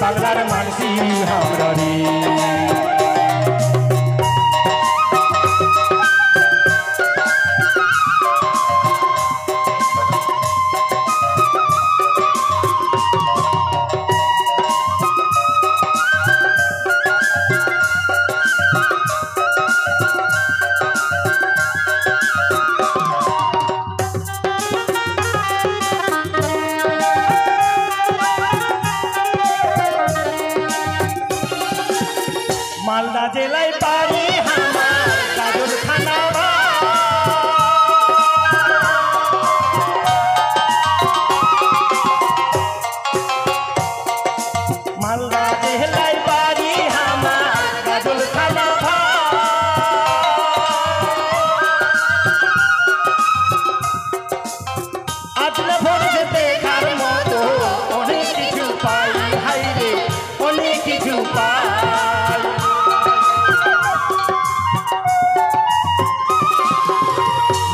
বাংলার মানসি আমরা রে मालदा जिलाय बाड़ी हमार गाजर खानावा मालदा जिलाय बाड़ी हमार गाजर खानावा आजले भोर से देखार मतो अनेक किछु पाई हाय रे अनेक किछु पाई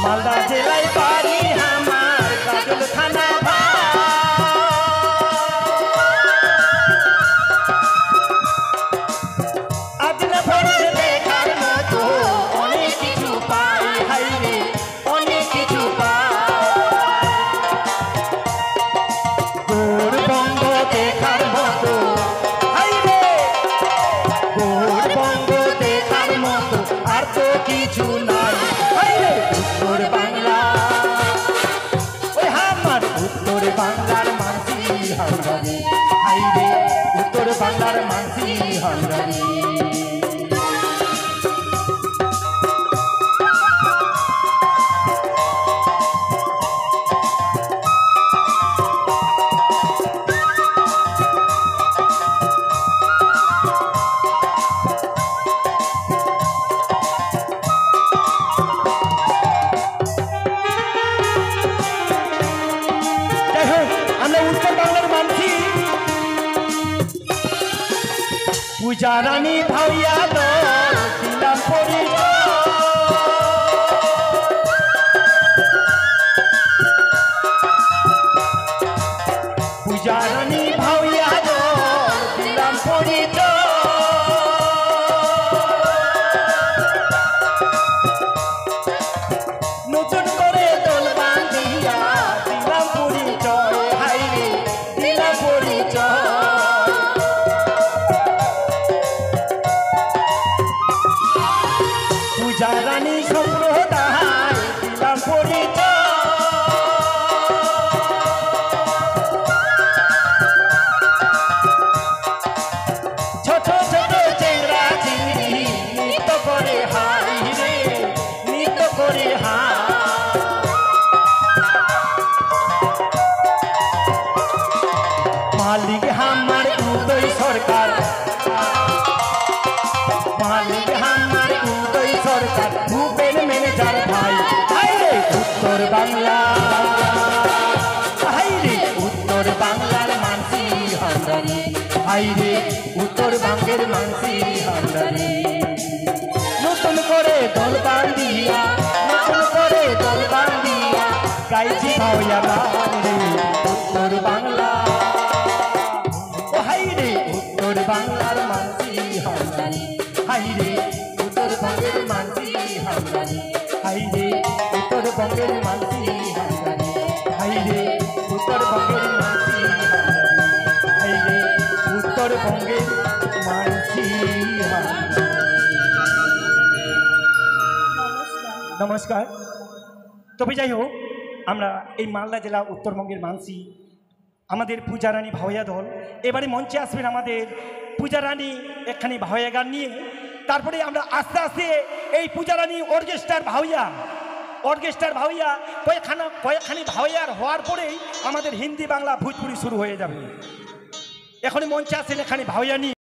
मालदा जिलाय बाड़ी हमार गाजल खानावा आजले भोर से देखार मतो अनेक किछु पाई हाय रे अनेक किछु पाई गौरबंग देखार मतो हाय रे गौरबंग देखार मतो आर तो किछु নাই उत्तर बांगला ओई हमार उत्तर बांगलार मानसी हमरा रे हाय रे उत्तर बांगलार मानसी हमरा रे पूजा रानी भाइया दिलाम पूजा रानी भाइया दिलाम नतून करे दल बांधिया दिलाम परिचय हाय रे दिलाम परिचय पूजा रानी सम्प्रदाय दिलाम परिचय ছোট ছোট চেংড়া চিংড়ি নৃত্য করে হাই রে নৃত্য করে হাই মালিক আমার উদয় সরকার मालिक हमार उदय सरकार भूपेन मैनेजर भाई हाय रे उत्तर बांगला हाय रे उत्तर बांगलार मानसी हमरा रे हाय रे उत्तर बांगेर मानसी हमरा रे नतून करे दल बांधिया गाइছি भाइया হামরানি হাইরে উত্তরবঙ্গের মানসি হামরানি হাইরে উত্তরবঙ্গের মানসি হামরানি হাইরে উত্তরবঙ্গের মানসি হামরানি। নমস্কার। তবে যাই হোক, আমরা এই মালদা জেলা উত্তরবঙ্গের মানসি আমাদের পূজারানী ভাওয়া দল এবারে মঞ্চে আসবেন আমাদের পূজারানী একখানি ভাওয়া গান নিয়ে। তারপরে আমরা আস্তে আস্তে এই পূজারানী অর্কেস্ট্রার ভাওয়া কয়েকখানি ভাওয়ার হওয়ার পরেই আমাদের হিন্দি বাংলা ভোজপুরি শুরু হয়ে যাবে। এখনই মঞ্চে আসেন এখানে ভাওয়া নিয়ে।